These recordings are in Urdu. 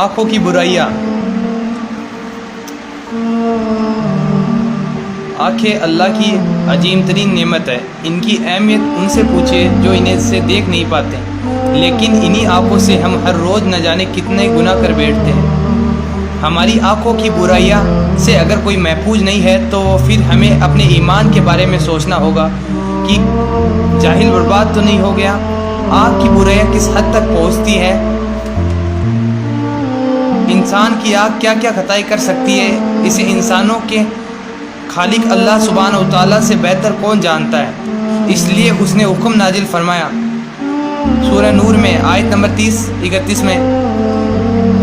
آنکھوں کی برائیاں۔ آنکھیں اللہ کی عظیم ترین نعمت ہے۔ ان کی اہمیت ان سے پوچھے جو انہیں سے دیکھ نہیں پاتے، لیکن انہی آنکھوں سے ہم ہر روز نہ جانے کتنے گناہ کر بیٹھتے ہیں۔ ہماری آنکھوں کی برائیاں سے اگر کوئی محفوظ نہیں ہے تو پھر ہمیں اپنے ایمان کے بارے میں سوچنا ہوگا کہ جاہل برباد تو نہیں ہو گیا۔ آنکھ کی برائیاں کس حد تک پہنچتی ہے، انسان کی آنکھ کیا کیا خطائی کر سکتی ہے، اسے انسانوں کے خالق اللہ سبحانہ و تعالیٰ سے بہتر کون جانتا ہے۔ اس لیے اس نے حکم نازل فرمایا سورہ نور میں آیت نمبر 30-31 میں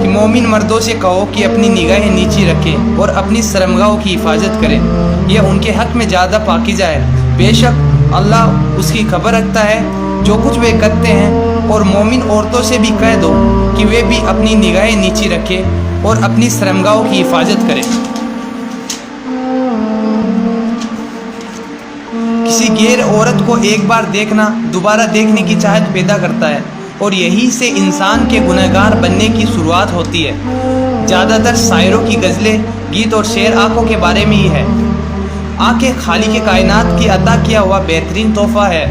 کہ مومن مردوں سے کہو کہ اپنی نگاہیں نیچی رکھیں اور اپنی شرمگاہوں کی حفاظت کریں، یہ ان کے حق میں زیادہ پاکیزہ ہے۔ بے شک اللہ اس کی خبر رکھتا ہے جو کچھ وہ کرتے ہیں۔ اور مومن عورتوں سے بھی کہہ دو کہ وہ بھی اپنی نگاہیں نیچی رکھیں اور اپنی شرمگاہوں کی حفاظت کریں۔ کسی غیر عورت کو ایک بار دیکھنا دوبارہ دیکھنے کی چاہت پیدا کرتا ہے، اور یہی سے انسان کے گنہگار بننے کی شروعات ہوتی ہے۔ زیادہ تر شاعروں کی غزلیں، گیت اور شعر آنکھوں کے بارے میں ہی ہے۔ آنکھیں خالق کائنات کی عطا کیا ہوا بہترین تحفہ ہے۔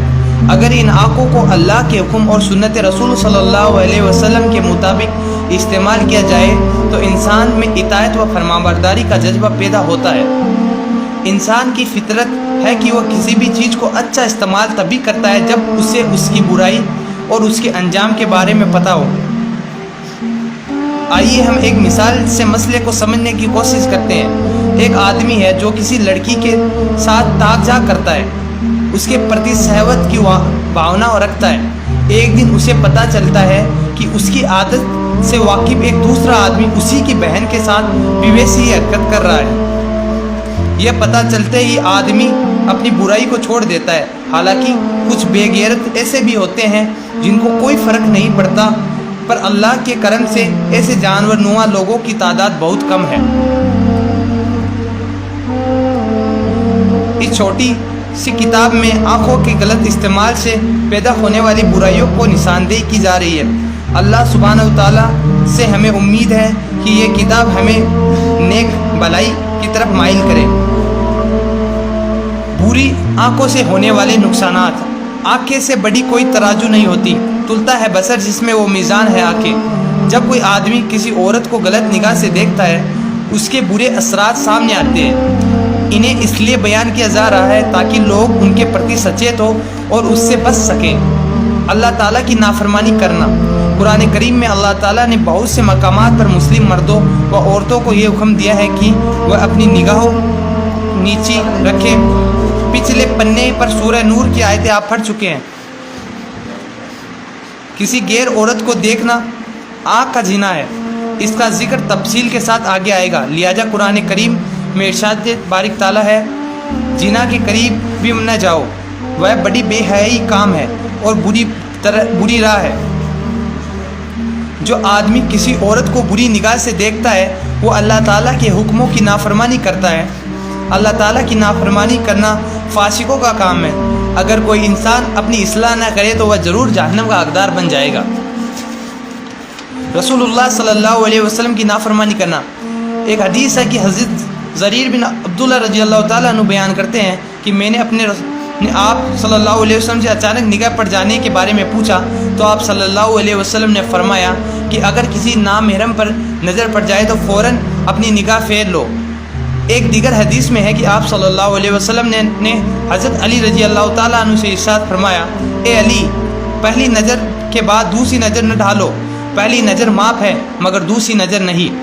اگر ان آنکھوں کو اللہ کے حکم اور سنت رسول صلی اللہ علیہ وسلم کے مطابق استعمال کیا جائے تو انسان میں اطاعت و فرمانبرداری کا جذبہ پیدا ہوتا ہے۔ انسان کی فطرت ہے کہ وہ کسی بھی چیز کو اچھا استعمال تبھی کرتا ہے جب اسے اس کی برائی اور اس کے انجام کے بارے میں پتہ ہو۔ آئیے ہم ایک مثال سے مسئلے کو سمجھنے کی کوشش کرتے ہیں۔ ایک آدمی ہے جو کسی لڑکی کے ساتھ تاک جھاک کرتا ہے، اس کے پرتی شہوت کی بھاونا رکھتا ہے۔ ایک دن اسے پتہ چلتا ہے کہ اس کی عادت سے واقف ایک دوسرا آدمی اسی کی بہن کے ساتھ بھی ویسی ہی حرکت کر رہا ہے۔ یہ پتہ چلتے ہی آدمی اپنی برائی کو چھوڑ دیتا ہے۔ حالانکہ کچھ بے غیرت ایسے بھی ہوتے ہیں جن کو کوئی فرق نہیں پڑتا، پر اللہ کے کرم سے ایسے جانور نما لوگوں کی تعداد بہت کم ہے۔ اس چھوٹی سی کتاب میں آنکھوں کے غلط استعمال سے پیدا ہونے والی برائیوں کو نشاندہی کی جا رہی ہے۔ اللہ سبحانہ و تعالیٰ سے ہمیں امید ہے کہ یہ کتاب ہمیں نیک بھلائی کی طرف مائل کرے۔ بری آنکھوں سے ہونے والے نقصانات۔ آنکھیں سے بڑی کوئی ترازو نہیں ہوتی، تلتا ہے بصر جس میں وہ میزان ہے آنکھیں۔ جب کوئی آدمی کسی عورت کو غلط نگاہ سے دیکھتا ہے اس کے برے اثرات سامنے آتے ہیں۔ انہیں اس لیے بیان کیا جا رہا ہے تاکہ لوگ ان کے پرتی سچیت ہو اور اس سے بچ سکیں۔ اللہ تعالیٰ کی نافرمانی کرنا۔ قرآن کریم میں اللہ تعالیٰ نے بہت سے مقامات پر مسلم مردوں و عورتوں کو یہ حکم دیا ہے کہ وہ اپنی نگاہوں نیچی رکھیں۔ پچھلے پنے پر سورہ نور کی آیتیں آپ پڑھ چکے ہیں۔ کسی غیر عورت کو دیکھنا آنکھ کا زنا ہے، اس کا ذکر تفصیل کے ساتھ آگے آئے گا۔ لہٰذا قرآن کریم میں ارشاد بارک تعالیٰ ہے زنا کے قریب بھی نہ جاؤ، وہ بڑی بے حیائی کام ہے اور بری راہ ہے۔ جو آدمی کسی عورت کو بری نگاہ سے دیکھتا ہے وہ اللہ تعالیٰ کے حکموں کی نافرمانی کرتا ہے۔ اللہ تعالیٰ کی نافرمانی کرنا فاسقوں کا کام ہے۔ اگر کوئی انسان اپنی اصلاح نہ کرے تو وہ ضرور جہنم کا حقدار بن جائے گا۔ رسول اللہ صلی اللہ علیہ وسلم کی نافرمانی کرنا۔ ایک حدیث ہے کہ حضرت زریر بن عبداللہ رضی اللہ تعالیٰ عنہ بیان کرتے ہیں کہ میں نے اپنے آپ صلی اللہ علیہ وسلم سے اچانک نگاہ پڑ جانے کے بارے میں پوچھا تو آپ صلی اللہ علیہ وسلم نے فرمایا کہ اگر کسی نامحرم پر نظر پڑ جائے تو فوراً اپنی نگاہ پھیر لو۔ ایک دیگر حدیث میں ہے کہ آپ صلی اللہ علیہ وسلم نے حضرت علی رضی اللہ تعالیٰ عنہ سے ارشاد فرمایا، اے علی، پہلی نظر کے بعد دوسری نظر نہ ڈھالو، پہلی نظر معاف ہے مگر دوسری نظر نہیں۔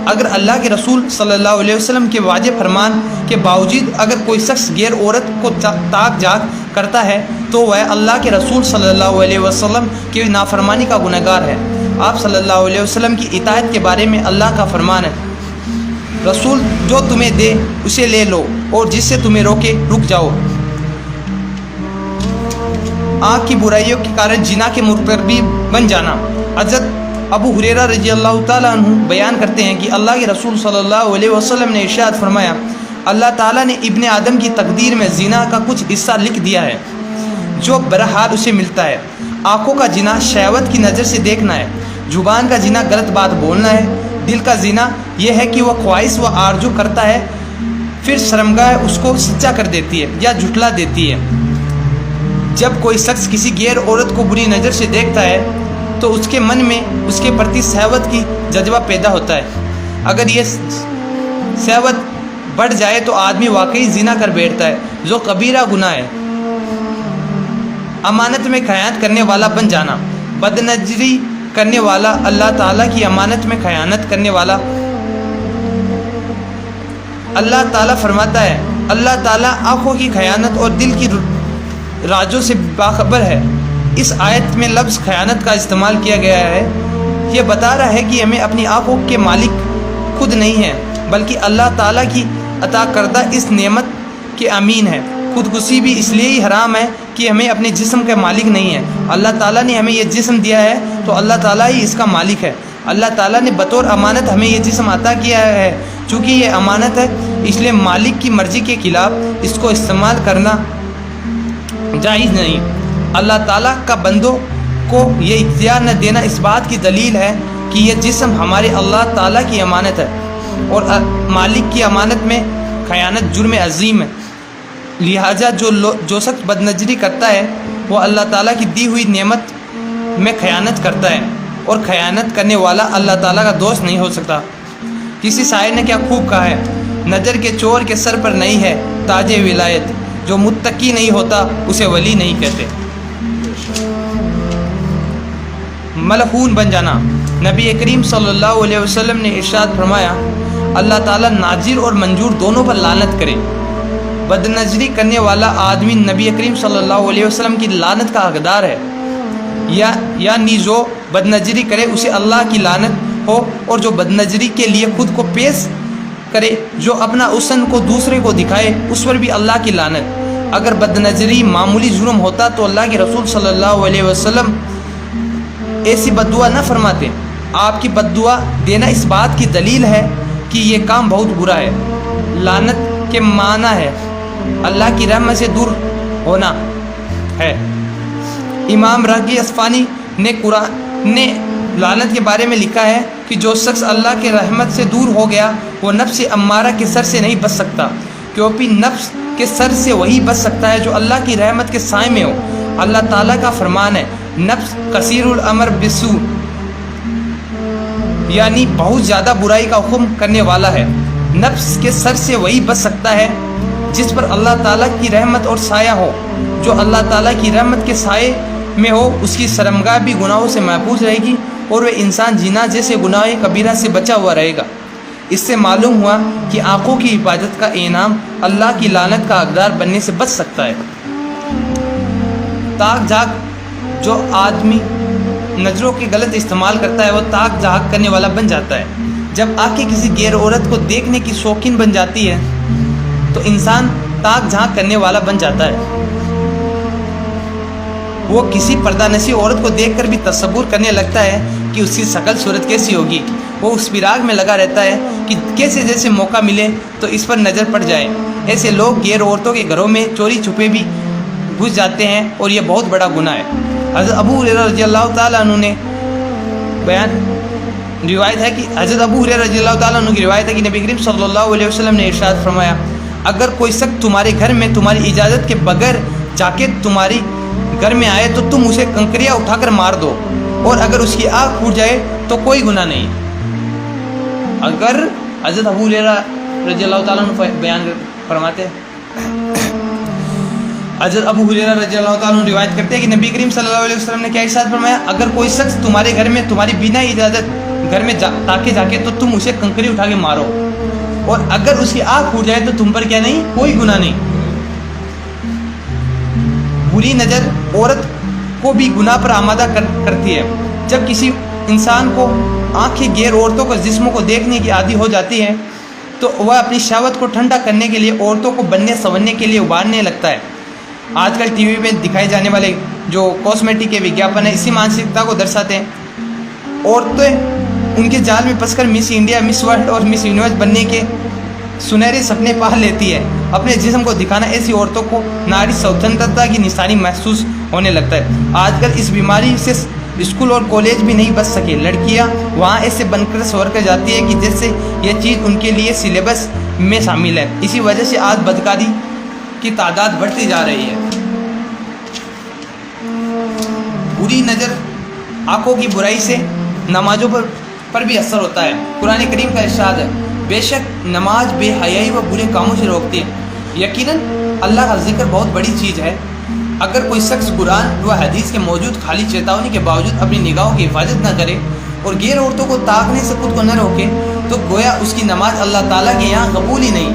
اگر اللہ کے رسول صلی اللہ علیہ وسلم کے واجب فرمان کے باوجود اگر کوئی شخص غیر عورت کو تاک جھاک کرتا ہے تو وہ اللہ کے رسول صلی اللہ علیہ وسلم کی نافرمانی کا گنہگار ہے۔ آپ صلی اللہ علیہ وسلم کی اطاعت کے بارے میں اللہ کا فرمان ہے، رسول جو تمہیں دے اسے لے لو اور جس سے تمہیں روکے رک جاؤ۔ آنکھ کی برائیوں کے کارن زنا کے مرتکب بن جانا۔ حضرت ابو ہریرہ رضی اللہ تعالیٰ عنہ بیان کرتے ہیں کہ اللہ کے رسول صلی اللہ علیہ وسلم نے ارشاد فرمایا، اللہ تعالیٰ نے ابن آدم کی تقدیر میں زنا کا کچھ حصہ لکھ دیا ہے جو بہرحال اسے ملتا ہے۔ آنکھوں کا زنا شہوت کی نظر سے دیکھنا ہے۔ زبان کا زنا غلط بات بولنا ہے. دل کا زنا یہ ہے کہ وہ خواہش و آرزو کرتا ہے، پھر شرمگاہ اس کو سچا کر دیتی ہے یا جھٹلا دیتی ہے. جب کوئی شخص کسی غیر عورت کو بری نظر سے دیکھتا ہے تو اس کے من میں اس کے پرتی شہوت کی جذبہ پیدا ہوتا ہے. اگر یہ شہوت بڑھ جائے تو آدمی واقعی زنا کر بیٹھتا ہے، جو کبیرہ گناہ ہے. امانت میں خیانت کرنے والا بن جانا. بد نظری کرنے والا، اللہ تعالیٰ کی امانت میں خیانت کرنے والا. اللہ تعالیٰ فرماتا ہے، اللہ تعالیٰ آنکھوں کی خیانت اور دل کی رازوں سے باخبر ہے. اس آیت میں لفظ خیانت کا استعمال کیا گیا ہے. یہ بتا رہا ہے کہ ہمیں اپنی آنکھوں کے مالک خود نہیں ہیں، بلکہ اللہ تعالیٰ کی عطا کردہ اس نعمت کے امین ہیں. خودکشی بھی اس لیے ہی حرام ہے کہ ہمیں اپنے جسم کے مالک نہیں ہیں. اللہ تعالیٰ نے ہمیں یہ جسم دیا ہے تو اللہ تعالیٰ ہی اس کا مالک ہے. اللہ تعالیٰ نے بطور امانت ہمیں یہ جسم عطا کیا ہے. چونکہ یہ امانت ہے اس لیے مالک کی مرضی کے خلاف اس کو استعمال کرنا جائز نہیں. اللہ تعالیٰ کا بندوں کو یہ اختیار نہ دینا اس بات کی دلیل ہے کہ یہ جسم ہمارے اللہ تعالیٰ کی امانت ہے، اور مالک کی امانت میں خیانت جرم عظیم ہے. لہٰذا جو شخص بد نظری کرتا ہے وہ اللہ تعالیٰ کی دی ہوئی نعمت میں خیانت کرتا ہے، اور خیانت کرنے والا اللہ تعالیٰ کا دوست نہیں ہو سکتا. کسی شاعر نے کیا خوب کہا ہے، نظر کے چور کے سر پر نہیں ہے تاج ولایت، جو متقی نہیں ہوتا اسے ولی نہیں کہتے. ملعون بن جانا. نبی کریم صلی اللہ علیہ وسلم نے ارشاد فرمایا، اللہ تعالیٰ ناظر اور منظور دونوں پر لعنت کرے. بد نظری کرنے والا آدمی نبی کریم صلی اللہ علیہ وسلم کی لعنت کا حقدار ہے، یعنی جو بد نظری کرے اسے اللہ کی لعنت ہو، اور جو بد نظری کے لیے خود کو پیش کرے، جو اپنا حسن کو دوسرے کو دکھائے، اس پر بھی اللہ کی لعنت. اگر بد نظری معمولی جرم ہوتا تو اللہ کے رسول صلی اللہ علیہ وسلم ایسی بد دعا نہ فرماتے. آپ کی بد دعا دینا اس بات کی دلیل ہے کہ یہ کام بہت برا ہے. لعنت کے معنی ہے اللہ کی رحمت سے دور ہونا ہے. امام راغب اصفہانی نے لعنت کے بارے میں لکھا ہے کہ جو شخص اللہ کے رحمت سے دور ہو گیا وہ نفس امارہ کے سر سے نہیں بچ سکتا، کیونکہ نفس کے سر سے وہی بچ سکتا ہے جو اللہ کی رحمت کے سائے میں ہو. اللہ تعالیٰ کا فرمان ہے، نفس کثیر الامر بالسوء، یعنی بہت زیادہ برائی کا حکم کرنے والا ہے. نفس کے سر سے وہی بچ سکتا ہے جس پر اللہ تعالیٰ کی رحمت اور سایہ ہو. جو اللہ تعالیٰ کی رحمت کے سائے میں ہو اس کی شرمگاہ بھی گناہوں سے محفوظ رہے گی، اور وہ انسان زنا جیسے گناہ کبیرہ سے بچا ہوا رہے گا. اس سے معلوم ہوا کہ آنکھوں کی حفاظت کا انعام اللہ کی لعنت کا حقدار بننے سے بچ سکتا ہے. تاک جھاک. جو آدمی نظروں کے غلط استعمال کرتا ہے وہ تاک جھاک کرنے والا بن جاتا ہے. جب آنکھیں کسی غیر عورت کو دیکھنے کی شوقین بن جاتی ہے تو انسان تاک جھانک کرنے والا بن جاتا ہے. وہ کسی پردہ نشی عورت کو دیکھ کر بھی تصور کرنے لگتا ہے کہ اس کی شکل صورت کیسی ہوگی. وہ اس فراق میں لگا رہتا ہے کہ کیسے جیسے موقع ملے تو اس پر نظر پڑ جائے. ایسے لوگ غیر عورتوں کے گھروں میں چوری چھپے بھی گھس جاتے ہیں، اور یہ بہت بڑا گناہ ہے. حضرت ابو ہریرہ رضی اللہ تعالیٰ عنہ نے روایت ہے کہ حضرت ابو ہریرہ رضی اللہ تعالیٰ عنہ کی روایت ہے کہ نبی کریم صلی اللہ علیہ وسلم نے ارشاد فرمایا، اگر کوئی شخص تمہارے گھر میں تمہاری اجازت کے بغیر جا کے تمہاری گھر میں آئے تو تم اسے کنکریاں اٹھا کر مار دو، اور اگر اس کی آنکھ پھوٹ جائے تو کوئی گناہ نہیں. اگر حضرت ابو ہریرہ رضی اللہ تعالیٰ عنہ بیان فرماتے ہیں، حضرت ابو ہریرہ رضی اللہ تعالیٰ عنہ روایت کرتے ہیں کہ نبی کریم صلی اللہ علیہ وسلم نے کیا ارشاد فرمایا، اگر کوئی شخص تمہارے گھر میں تمہاری بنا اجازت گھر میں تاکے جا کے تو تم اسے کنکری اٹھا کے مارو، اور اگر اس کی آنکھ پھوٹ جائے تو تم پر کیا نہیں، کوئی گناہ نہیں. بری نظر عورت کو بھی گناہ پر آمادہ کرتی ہے. جب کسی انسان کو آنکھیں غیر عورتوں کو جسموں کو دیکھنے کی عادی ہو جاتی ہے تو وہ اپنی شہوت کو ٹھنڈا کرنے کے لیے عورتوں کو بننے سنورنے کے لیے ابھارنے لگتا ہے. آج کل ٹی وی پہ دکھائے جانے والے جو کاسمیٹک کے وگیاپن ہیں اسی مانسکتا کو درشاتے ہیں. عورتیں ان کے جال میں پھنس کر مس انڈیا، مس ورلڈ اور مس یونیورس بننے کے سنہرے سپنے پال لیتی ہے. اپنے جسم کو دکھانا ایسی عورتوں کو ناری سوتنترتا کی نشانی محسوس ہونے لگتا ہے. آج کل اسکول اور کالج بھی نہیں بچ سکے. لڑکیاں وہاں ایسے بن کر سور کر جاتی ہے کہ جیسے یہ چیز ان کے لیے سلیبس میں شامل ہے. اسی وجہ سے آج بدکاری کی تعداد بڑھتی جا رہی ہے. بری نظر آنکھوں کی برائی سے نمازوں پر بھی اثر ہوتا ہے. قرآن کریم کا ارشاد ہے بے شک نماز بے حیائی و برے کاموں سے روکتی ہے. یقیناً اللہ کا ذکر بہت بڑی چیز ہے. اگر کوئی شخص قرآن و حدیث کے موجود خالی چیتاونی کے باوجود اپنی نگاہوں کی حفاظت نہ کرے اور غیر عورتوں کو تاکنے سے خود کو نہ روکے تو گویا اس کی نماز اللہ تعالیٰ کے یہاں قبول ہی نہیں.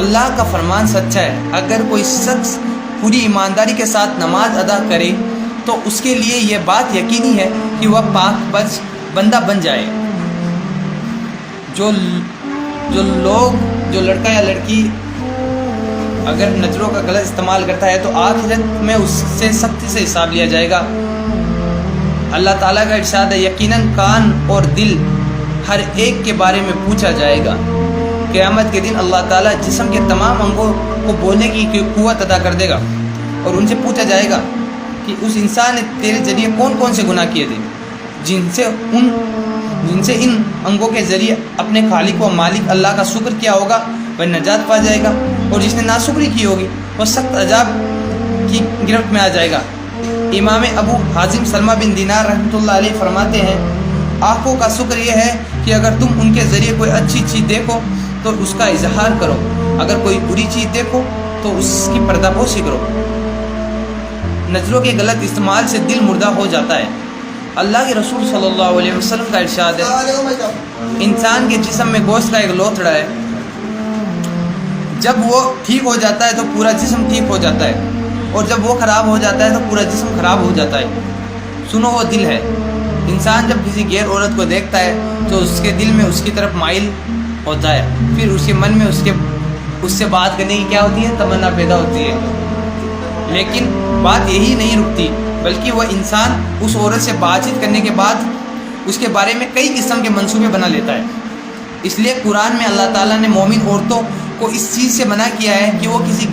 اللہ کا فرمان سچا ہے. اگر کوئی شخص پوری ایمانداری کے ساتھ نماز ادا کرے تو اس کے لیے یہ بات یقینی ہے کہ وہ پاک بچ بندہ بن جائے. جو لڑکا یا لڑکی اگر نظروں کا غلط استعمال کرتا ہے تو آخرت میں اس سے سختی سے حساب لیا جائے گا. اللہ تعالیٰ کا ارشاد ہے یقیناً کان اور دل ہر ایک کے بارے میں پوچھا جائے گا. قیامت کے دن اللہ تعالیٰ جسم کے تمام انگوں کو بولنے کی قوت عطا کر دے گا اور ان سے پوچھا جائے گا کہ اس انسان نے تیرے ذریعے کون کون سے گناہ کیے تھے جن سے ان انگوں کے ذریعے اپنے خالق و مالک اللہ کا شکر کیا ہوگا وہ نجات پا جائے گا اور جس نے ناشکری کی ہوگی وہ سخت عذاب کی گرفت میں آ جائے گا. امام ابو حازم سلمہ بن دینار رحمۃ اللہ علیہ فرماتے ہیں آنکھوں کا شکر یہ ہے کہ اگر تم ان کے ذریعے کوئی اچھی چیز دیکھو تو اس کا اظہار کرو, اگر کوئی بری چیز دیکھو تو اس کی پردہ پوشی کرو. نظروں کے غلط استعمال سے دل مردہ ہو جاتا ہے. اللہ کے رسول صلی اللہ علیہ وسلم کا ارشاد ہے انسان کے جسم میں گوشت کا ایک لوتھڑا ہے, جب وہ ٹھیک ہو جاتا ہے تو پورا جسم ٹھیک ہو جاتا ہے اور جب وہ خراب ہو جاتا ہے تو پورا جسم خراب ہو جاتا ہے. سنو وہ دل ہے. انسان جب کسی غیر عورت کو دیکھتا ہے تو اس کے دل میں اس کی طرف مائل ہوتا ہے, پھر اس کے من میں اس سے بات کرنے کی کیا ہوتی ہے, تمنا پیدا ہوتی ہے. لیکن بات یہی نہیں رکتی بلکہ وہ انسان اس عورت سے بات چیت کرنے کے بعد اس کے بارے میں کئی قسم کے منصوبے بنا لیتا ہے. اس لیے قرآن میں اللہ تعالیٰ نے مومن عورتوں کو اس چیز سے منع کیا ہے کہ وہ کسی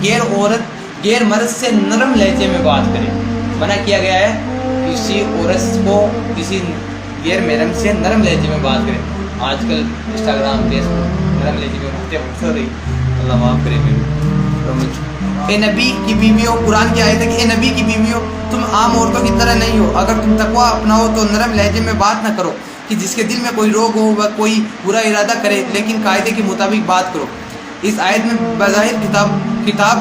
غیر مرد سے نرم لہجے میں بات کرے. منع کیا گیا ہے کسی عورت کو کسی غیر محرم سے نرم لہجے میں بات کرے. آج کل انسٹاگرام فیس بک نرم لہجے میں ہو رہی, اللہ معاف کرے. اے نبی کی بیویوں, قرآن کی آیت ہے کہ اے نبی کی بیویوں تم عام عورتوں کی طرح نہیں ہو, اگر تم تقویٰ اپناؤ تو نرم لہجے میں بات نہ کرو کہ جس کے دل میں کوئی روگ ہو وہ کوئی برا ارادہ کرے, لیکن قاعدے کے مطابق بات کرو. اس آیت میں بظاہر کتاب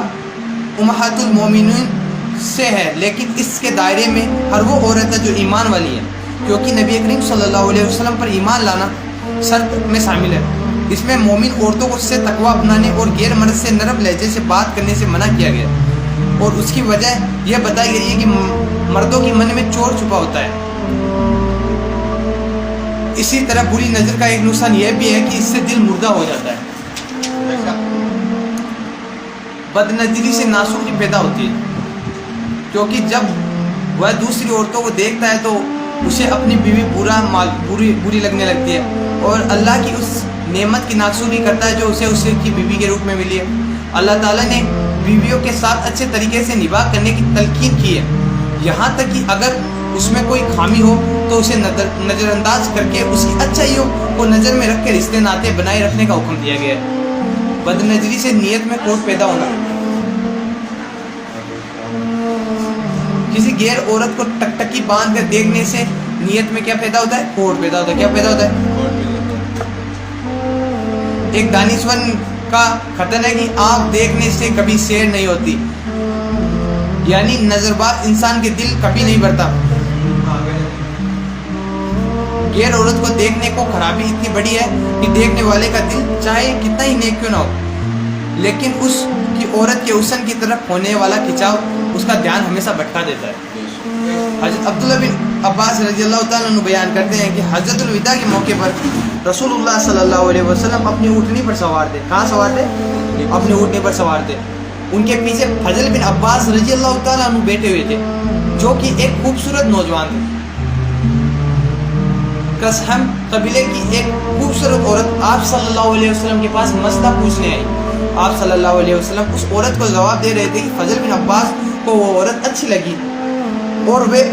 امہات المومنین سے ہے, لیکن اس کے دائرے میں ہر وہ عورت ہے جو ایمان والی ہے, کیونکہ نبی کریم صلی اللہ علیہ وسلم پر ایمان لانا شرط میں شامل ہے. اس میں مومن عورتوں کو سے تقویٰ اپنانے اور غیر مرد سے نرم لہجے سے بات کرنے سے منع کیا گیا اور اس کی وجہ یہ بتائی گئی ہے کہ مردوں کے من میں چور چھپا ہوتا ہے. اسی طرح بری نظر کا ایک نقصان یہ بھی ہے کہ اس سے دل مردہ ہو جاتا ہے. بد نظری سے ناشکری پیدا ہوتی ہے, کیونکہ جب وہ دوسری عورتوں کو دیکھتا ہے تو اسے اپنی بیوی بری لگنے لگتی ہے اور اللہ کی اس نعمت کی ناشکری کرتا ہے جو اسے کی بیوی کے روپ میں ملی ہے. اللہ تعالیٰ نے بیویوں کے ساتھ اچھے طریقے سے نباہ کرنے کی تلقین کی ہے, یہاں تک کہ اگر اس میں کوئی خامی ہو تو اسے نظر انداز کر کے اس کی اچھائیوں کو نظر میں رکھ کے رشتے ناطے بنائے رکھنے کا حکم دیا گیا ہے. بد نظری سے نیت میں کھوٹ پیدا ہونا, کسی غیر عورت کو ٹکٹکی باندھ کر دیکھنے سے نیت میں کیا پیدا ہوتا ہے, کھوٹ پیدا ہوتا ہے. کیا پیدا ہوتا ہے؟ ایک دانشور کا خطن ہے کہ آنکھ دیکھنے سے کبھی سیر نہیں ہوتی, یعنی نظر باز انسان کے دل کبھی نہیں بھرتا. غیر عورت کو دیکھنے کو خرابی اتنی بڑی ہے کہ دیکھنے والے کا دل چاہے کتنا ہی نیک کیوں نہ ہو, لیکن اس کی عورت کے حسن کی طرف ہونے والا کھچاؤ اس کا دھیان ہمیشہ بھٹکا دیتا ہے. حضرت عبداللہ بن عباس رضی اللہ تعالیٰ عنہ بیان کرتے ہیں کہ حجۃ الوداع کے موقع پر رسول اللہ صلی اللہ علیہ وسلم اپنی اونٹنی پر سوار تھے. کہاں سوار تھے؟ اپنی اونٹنی پر سوار تھے. ان کے پیچھے فضل بن عباس رضی اللہ تعالیٰ عنہ بیٹھے ہوئے تھے جو کہ ایک خوبصورت نوجوان تھے. قسہم قبیلے کی ایک خوبصورت عورت آپ صلی اللہ علیہ وسلم کے پاس مسئلہ پوچھنے آئی. آپ صلی اللہ علیہ وسلم اس عورت کو جواب دے رہے تھے کہ فضل بن عباس کو وہ عورت اچھی لگی اور وہ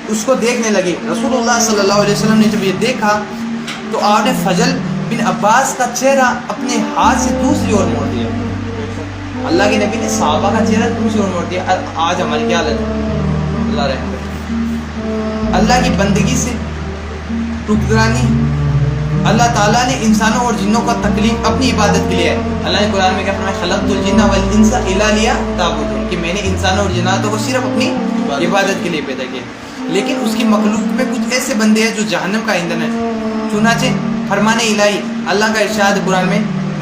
اس کو دیکھنے لگے. رسول اللہ صلی اللہ علیہ وسلم نے جب یہ دیکھا تو آپ نے فضل بن عباس کا چہرہ اپنے ہاتھ سے دوسری اور موڑ دیا. اللہ کے نبی نے صحابہ کا چہرہ دوسری اور موڑ دیا. آج ہماری کیا حالت ہے؟ اللہ رحم کرے. اللہ کی بندگی سے ٹکرانی. اللہ تعالیٰ نے انسانوں اور جنوں کا تکلیف اپنی عبادت کے لیے ہے. اللہ نے قرآن میں کیا فرمایا؟ خلقت الجن والانس الا لیعبدون، کہ میں نے انسانوں اور جناتوں کو صرف اپنی عبادت کے لیے پیدا کیا. لیکن اس کی مخلوق میں کچھ ایسے بندے ہیں جو جہنم کا ایندھن ہے. چنانچہ فرمان الہی اللہ کا ارشاد قرآن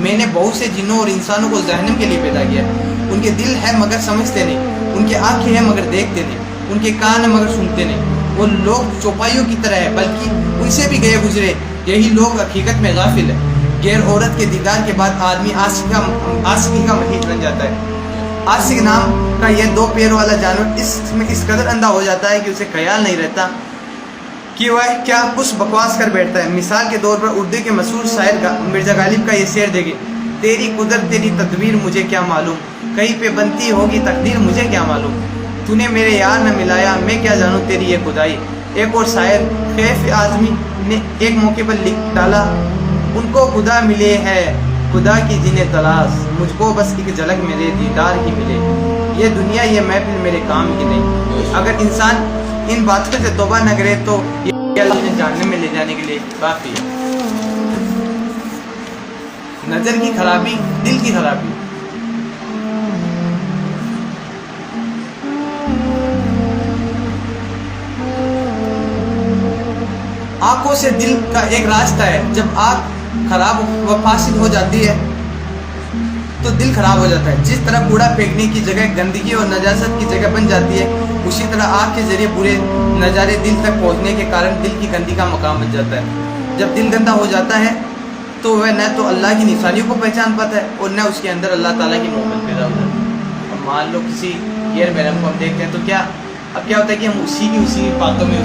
میں نے بہت سے جنوں اور انسانوں کو جہنم کے لیے پیدا کیا. ان کے دل ہے مگر سمجھتے نہیں، ان کے آنکھیں ہیں مگر دیکھتے نہیں، ان کے کان ہیں مگر سنتے نہیں. وہ لوگ چوپائیوں کی طرح ہے، بلکہ ان سے بھی گئے گزرے. یہی لوگ حقیقت میں غافل ہیں. غیر عورت کے دیدار کے بعد آدمی عاشقی کا محیط بن جاتا ہے. عاشق نام کا یہ 2 پیر والا جانور اس میں اس قدر اندھا ہو جاتا ہے کہ اسے خیال نہیں رہتا کہ وہ کیا کچھ بکواس کر بیٹھتا ہے. مثال کے طور پر اردو کے مشہور شاعر مرزا غالب کا یہ شعر دیکھیں: تیری قدرت تیری تدبیر مجھے کیا معلوم، کہیں پہ بنتی ہوگی تقدیر مجھے کیا معلوم، تو نے میرے یار نہ ملایا میں کیا جانوں تیری یہ خدائی. ایک اور شاعر خیف اعظمی نے ایک موقع پر لکھ ڈالا: ان کو خدا ملے ہے خدا کی جنہیں تلاش، مجھ کو بس ایک جھلک میرے دیدار کی ملے. یہ دنیا یہ محفل میرے کام کی نہیں. اگر انسان ان باتوں سے توبہ نہ کرے تو یہ اللہ نے جہنم میں لے جانے کے لیے کافی ہے. نظر کی خرابی، دل کی خرابی. آنکھوں سے دل کا ایک راستہ ہے. جب آنکھ خراب و فاسد ہو جاتی ہے تو دل خراب ہو جاتا ہے. جس طرح کوڑا پھینکنے کی جگہ گندگی اور نجاست کی جگہ بن جاتی ہے، اسی طرح آنکھ کے ذریعے برے نظارے دل تک پہنچنے کے کارن دل کی گندی کا مقام بن جاتا ہے. جب دل گندا ہو جاتا ہے تو وہ نہ تو اللہ کی نشانیوں کو پہچان پاتا ہے اور نہ اس کے اندر اللہ تعالیٰ کی محبت پیدا ہو جاتی ہے. اب مان لو کسی غیر محرم کو ہم دیکھتے ہیں تو کیا ہوتا ہے کہ ہم اسی باتوں میں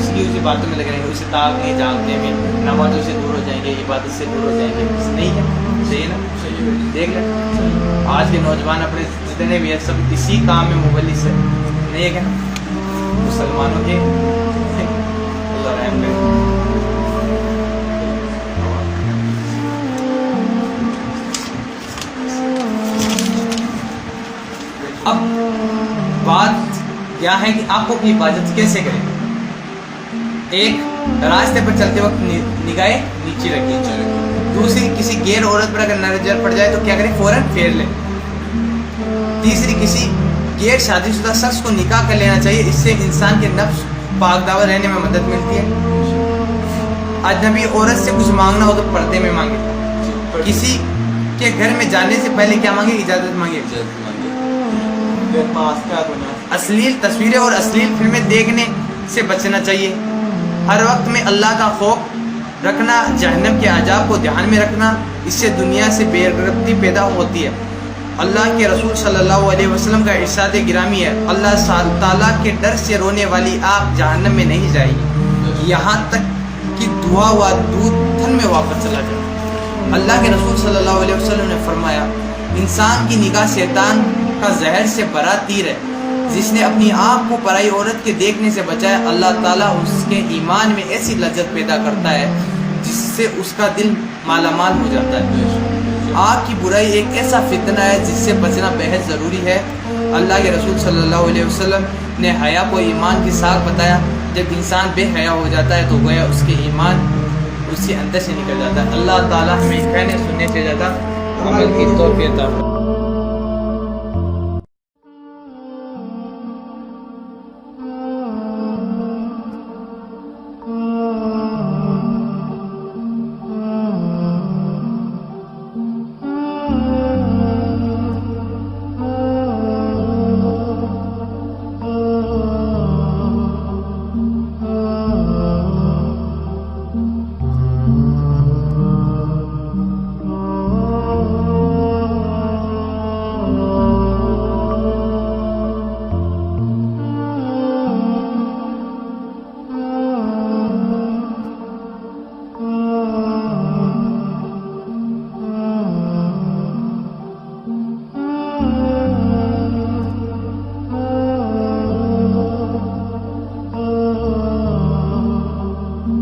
لگے رہیں گے. اسے تاک نہیں جانتے ہیں، نمازوں سے دور ہو جائیں گے، عبادت سے دور ہو جائیں گے. نہیں ہے؟ صحیح نا؟ دیکھ لیں آج کے نوجوان اپنے جتنے بھی ہیں سب اسی کام میں مبلس ہے. نہیں ہے کیا مسلمانوں کے؟ اللہ رحم کرے. اب بات کیا ہے کہ آپ کو اپنی حفاظت کیسے کریں. ایک، راستے پر چلتے وقت نگاہیں نیچے رکھیں. دوسری، کسی غیر عورت پر اگر نظر پڑ جائے تو کیا کریں؟ فوراً پھیر لیں. تیسری، کسی غیر شادی شدہ شخص کو نکاح کر لینا چاہیے. اس سے انسان کے نفس پاک داور رہنے میں مدد ملتی ہے. اجنبی عورت سے کچھ مانگنا ہو تو پردے میں مانگے. کسی کے گھر میں جانے سے پہلے کیا مانگے؟ اجازت مانگے. اصلیل تصویریں اور اصلیل فلمیں دیکھنے سے بچنا چاہیے. ہر وقت میں اللہ کا خوف رکھنا، جہنم کے عذاب کو دھیان میں رکھنا، اس سے دنیا سے بے رغبتی پیدا ہوتی ہے. اللہ کے رسول صلی اللہ علیہ وسلم کا ارشاد گرامی ہے: اللہ تعالیٰ کے ڈر سے رونے والی آگ جہنم میں نہیں جائے گی یہاں تک کہ دھواں ہوا دودھ تھن میں واپس چلا جائے. اللہ کے رسول صلی اللہ علیہ وسلم نے فرمایا: انسان کی نگاہ شیطان کا زہر سے بھرا تیر ہے. جس نے اپنی آنکھ کو پرائی عورت کے دیکھنے سے بچایا، اللہ تعالیٰ اس کے ایمان میں ایسی لذت پیدا کرتا ہے جس سے اس کا دل مالا مال ہو جاتا ہے. آنکھ کی برائی ایک ایسا فتنہ ہے جس سے بچنا بہت ضروری ہے. اللہ کے رسول صلی اللہ علیہ وسلم نے حیا کو ایمان کی ساکھ بتایا. جب انسان بے حیا ہو جاتا ہے تو گویا اس کے ایمان اس کے اندر سے نکل جاتا ہے. اللہ تعالیٰ ہمیں کہنے سننے سے زیادہ عمل کی توفیق عطا فرمائے.